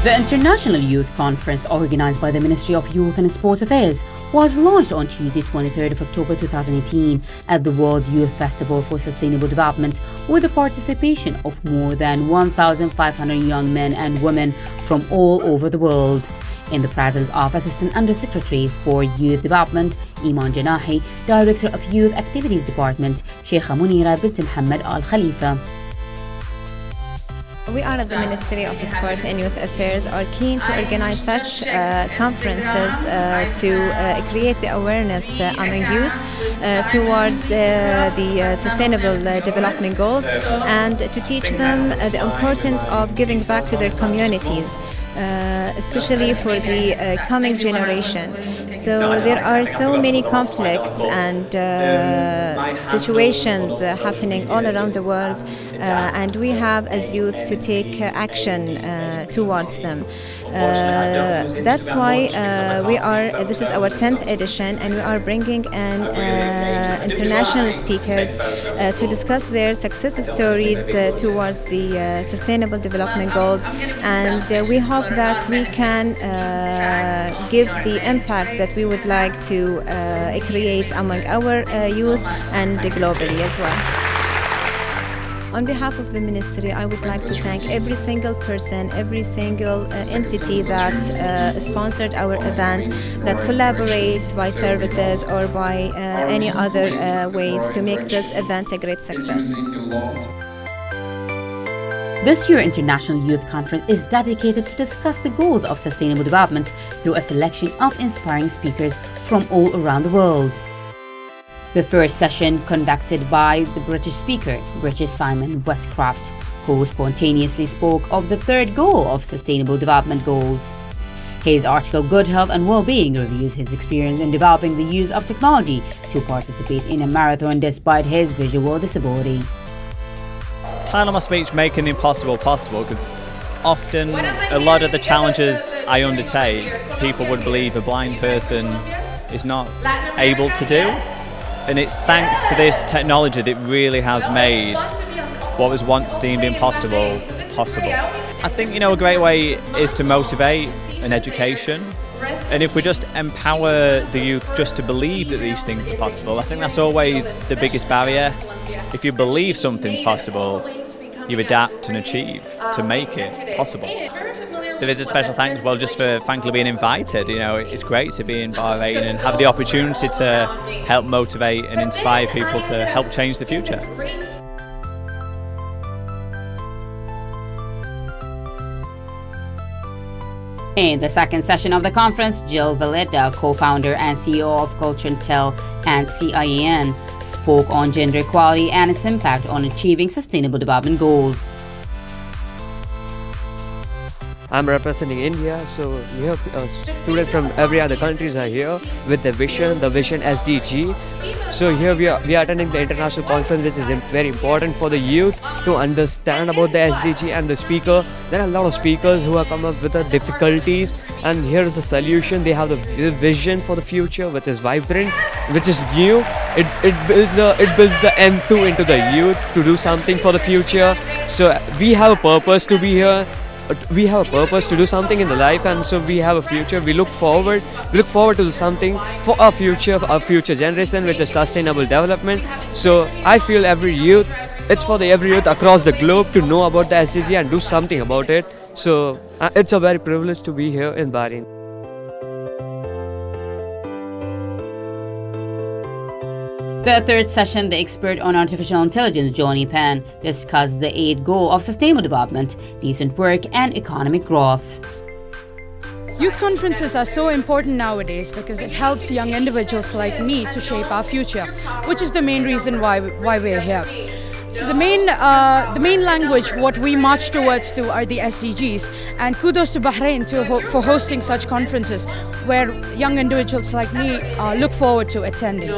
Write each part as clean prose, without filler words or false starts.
The International Youth Conference, organized by the Ministry of Youth and Sports Affairs, was launched on Tuesday, 23rd of October 2018 at the World Youth Festival for Sustainable Development, with the participation of more than 1,500 young men and women from all over the world. In the presence of Assistant Under-Secretary for Youth Development, Iman Janahi, Director of Youth Activities Department, Sheikha Munira bint Mohammed Al Khalifa. We are at the Ministry of Sport and Youth Affairs are keen to organize such conferences to create the awareness among youth towards the Sustainable Development Goals and to teach them the importance of giving back to their communities, especially for the coming generation. So there are so many conflicts and situations happening all around the world, and we have as youth to take action towards them. That's why this is our 10th edition, and we are bringing in international speakers to discuss their success stories towards the Sustainable Development Goals, and we hope that we can give the impact that we would like to create among our youth and globally as well. On behalf of the Ministry, I would like to thank every single person, every single entity that sponsored our event, that collaborates by services or by any other ways to make this event a great success. This year's International Youth Conference is dedicated to discuss the goals of sustainable development through a selection of inspiring speakers from all around the world. The first session, conducted by the British speaker, British Simon Westcraft, who spontaneously spoke of the third goal of Sustainable Development Goals. His article, Good Health and Well-Being, reviews his experience in developing the use of technology to participate in a marathon despite his visual disability. Title of my speech, Making the Impossible Possible, because often a lot of the challenges I undertake, people would believe a blind person is not able to do. And it's thanks to this technology that really has made what was once deemed impossible, possible. I think, a great way is to motivate and education. And if we just empower the youth just to believe that these things are possible, I think that's always the biggest barrier. If you believe something's possible, you adapt and achieve to make it possible. There is a special thanks, just for frankly being invited. It's great to be in Bahrain and have the opportunity to help motivate and inspire people to help change the future. In the second session of the conference, Jill Valletta, co-founder and CEO of Culture and Tell and CIAN, spoke on gender equality and its impact on achieving sustainable development goals. I'm representing India, so we have students from every other countries are here with the vision SDG. So here we are attending the international conference, which is very important for the youth to understand about the SDG and the speaker. There are a lot of speakers who have come up with the difficulties, and here's the solution. They have the vision for the future, which is vibrant, which is new. It builds the M2 into the youth to do something for the future. So we have a purpose to be here. We have a purpose to do something in the life, and so we have a future. We look forward to do something for our future generation, which is sustainable development. So I feel every youth across the globe to know about the SDG and do something about it. So it's a very privilege to be here in Bahrain. The third session, the expert on artificial intelligence, Johnny Pan, discussed the 8th goal of sustainable development, decent work and economic growth. Youth conferences are so important nowadays because it helps young individuals like me to shape our future, which is the main reason why we're here. So the main language, what we march towards are the SDGs, and kudos to Bahrain for hosting such conferences where young individuals like me look forward to attending.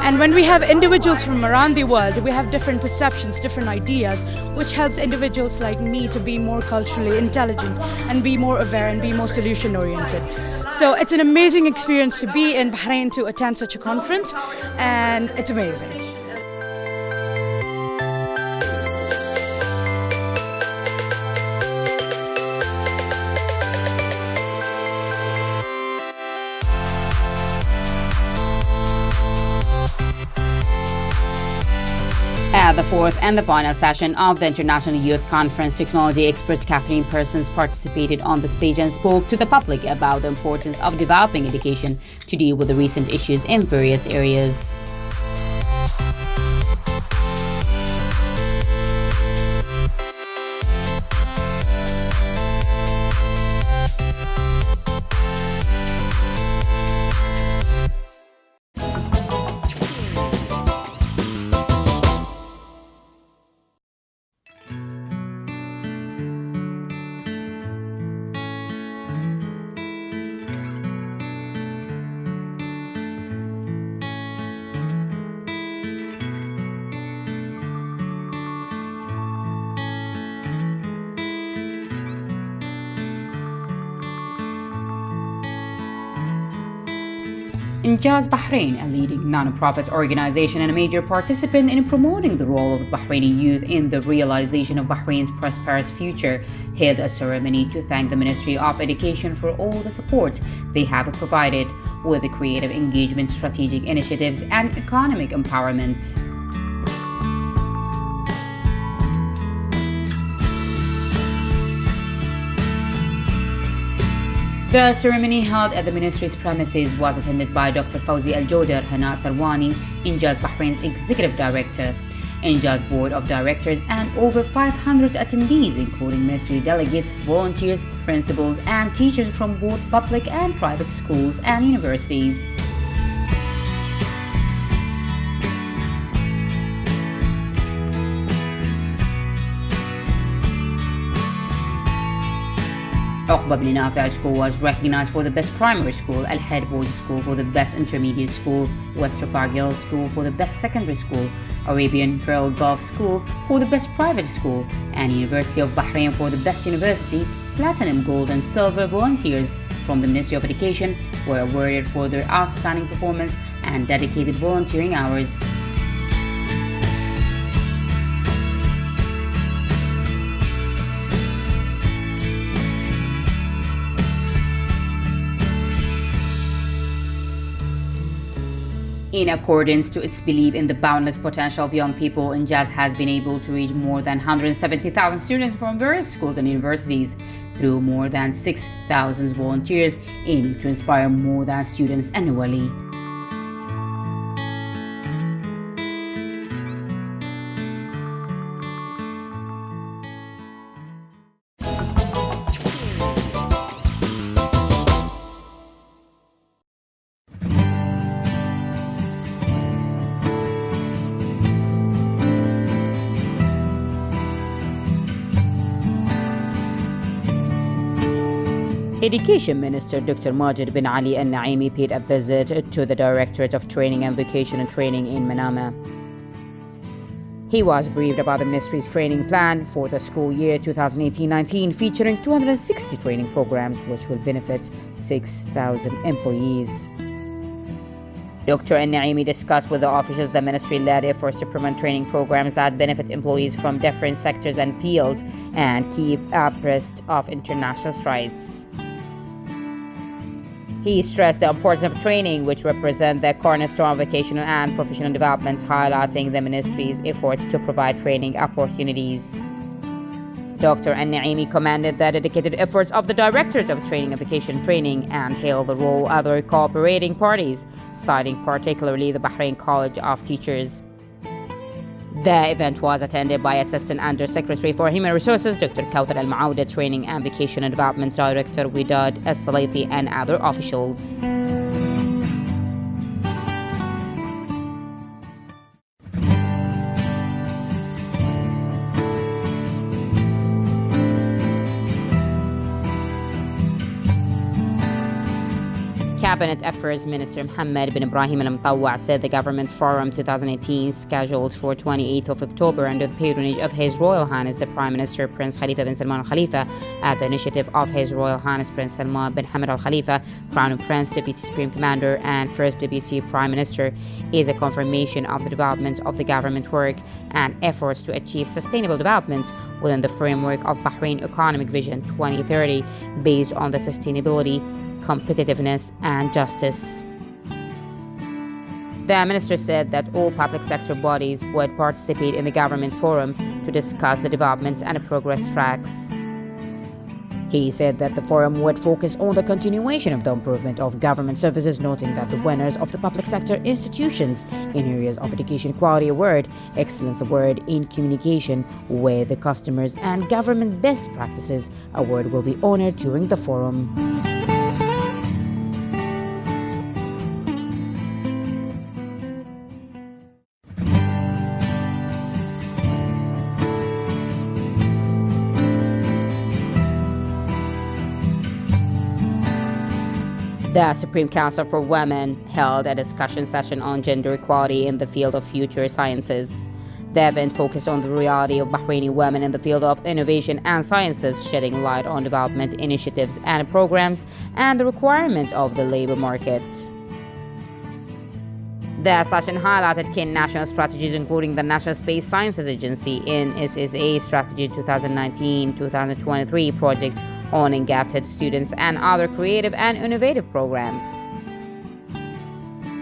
And when we have individuals from around the world, we have different perceptions, different ideas, which helps individuals like me to be more culturally intelligent and be more aware and be more solution oriented. So it's an amazing experience to be in Bahrain to attend such a conference, and it's amazing. At the fourth and the final session of the International Youth Conference, technology expert Catherine Persons participated on the stage and spoke to the public about the importance of developing education to deal with the recent issues in various areas. Injaz Bahrain, a leading non-profit organization and a major participant in promoting the role of Bahraini youth in the realization of Bahrain's prosperous future, held a ceremony to thank the Ministry of Education for all the support they have provided with the creative engagement, strategic initiatives, and economic empowerment. The ceremony held at the ministry's premises was attended by Dr. Fawzi Al-Jodar, Hana Sarwani, Injaz Bahrain's Executive Director, Injaz Board of Directors, and over 500 attendees, including ministry delegates, volunteers, principals, and teachers from both public and private schools and universities. Uqba bin Nafi' School was recognized for the best primary school, Al-Had Boys School for the best intermediate school, West Rafah Girls School for the best secondary school, Arabian Pearl Gulf School for the best private school, and University of Bahrain for the best university. Platinum, gold, and silver volunteers from the Ministry of Education were awarded for their outstanding performance and dedicated volunteering hours. In accordance to its belief in the boundless potential of young people, Injaz has been able to reach more than 170,000 students from various schools and universities through more than 6,000 volunteers, aiming to inspire more than students annually. Education Minister Dr. Majid bin Ali Al-Naimi paid a visit to the Directorate of Training and Vocational Training in Manama. He was briefed about the ministry's training plan for the school year 2018-19, featuring 260 training programs which will benefit 6,000 employees. Dr. Al-Naimi discussed with the officials the ministry-led efforts to promote training programs that benefit employees from different sectors and fields and keep abreast of international strides. He stressed the importance of training, which represents the cornerstone of vocational and professional development, highlighting the ministry's efforts to provide training opportunities. Dr. Al-Naimi commended the dedicated efforts of the Directorate of Training and Vocational Training and hailed the role of other cooperating parties, citing particularly the Bahrain College of Teachers. The event was attended by Assistant Under-Secretary for Human Resources, Dr. Kautar Al-Maouda, Training and Vocational Development Director Widad Al-Salaiti, and other officials. Cabinet Affairs Minister Mohammed bin Ibrahim Al-Mutawwa said the Government Forum 2018, scheduled for 28th of October under the patronage of His Royal Highness the Prime Minister Prince Khalifa bin Salman Al Khalifa, at the initiative of His Royal Highness Prince Salman bin Hamad Al Khalifa, Crown Prince, Deputy Supreme Commander, and First Deputy Prime Minister, is a confirmation of the development of the government work and efforts to achieve sustainable development within the framework of Bahrain Economic Vision 2030, based on the sustainability, competitiveness, and justice. The minister said that all public sector bodies would participate in the government forum to discuss the developments and progress tracks. He said that the forum would focus on the continuation of the improvement of government services, noting that the winners of the public sector institutions in areas of education quality award, excellence award in communication with the customers, and government best practices award will be honored during the forum. The Supreme Council for Women held a discussion session on gender equality in the field of future sciences. The event focused on the reality of Bahraini women in the field of innovation and sciences, shedding light on development initiatives and programs and the requirement of the labor market. The session highlighted key national strategies, including the National Space Sciences Agency NSSA Strategy 2019-2023 project on gifted students and other creative and innovative programs.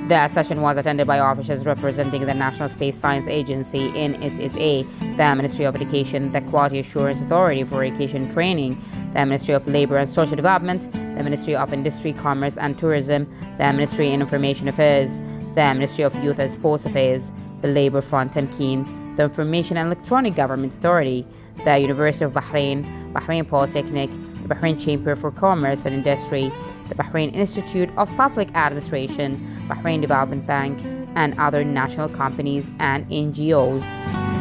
The session was attended by officials representing the National Space Science Agency NSSA, the Ministry of Education, the Quality Assurance Authority for Education Training, the Ministry of Labor and Social Development, the Ministry of Industry, Commerce and Tourism, the Ministry of Information Affairs, the Ministry of Youth and Sports Affairs, the Labor Front Tamkeen, the Information and Electronic Government Authority, the University of Bahrain, Bahrain Polytechnic, the Bahrain Chamber for Commerce and Industry, the Bahrain Institute of Public Administration, Bahrain Development Bank, and other national companies and NGOs.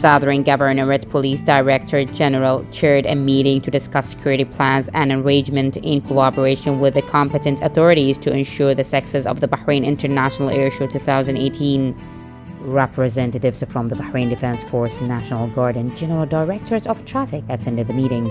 Southern Governorate Police Director General chaired a meeting to discuss security plans and arrangement in collaboration with the competent authorities to ensure the success of the Bahrain International Airshow 2018. Representatives from the Bahrain Defense Force, National Guard, and General Directorate of Traffic attended the meeting.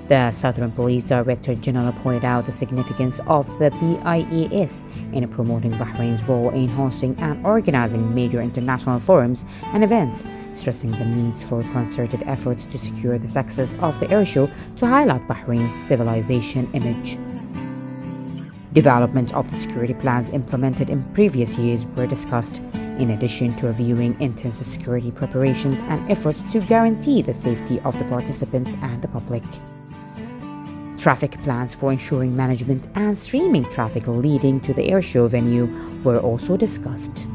The Southern Police Director General pointed out the significance of the BIES in promoting Bahrain's role in hosting and organizing major international forums and events, stressing the needs for concerted efforts to secure the success of the airshow to highlight Bahrain's civilization image. Development of the security plans implemented in previous years were discussed, in addition to reviewing intensive security preparations and efforts to guarantee the safety of the participants and the public. Traffic plans for ensuring management and streaming traffic leading to the airshow venue were also discussed.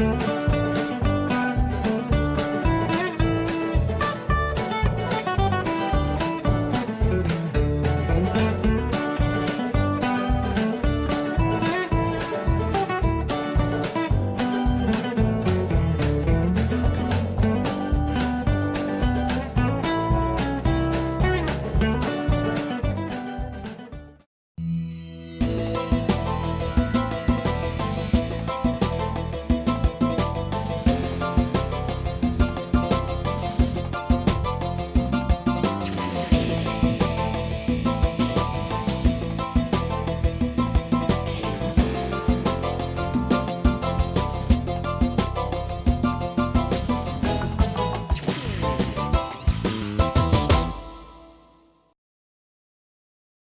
Today.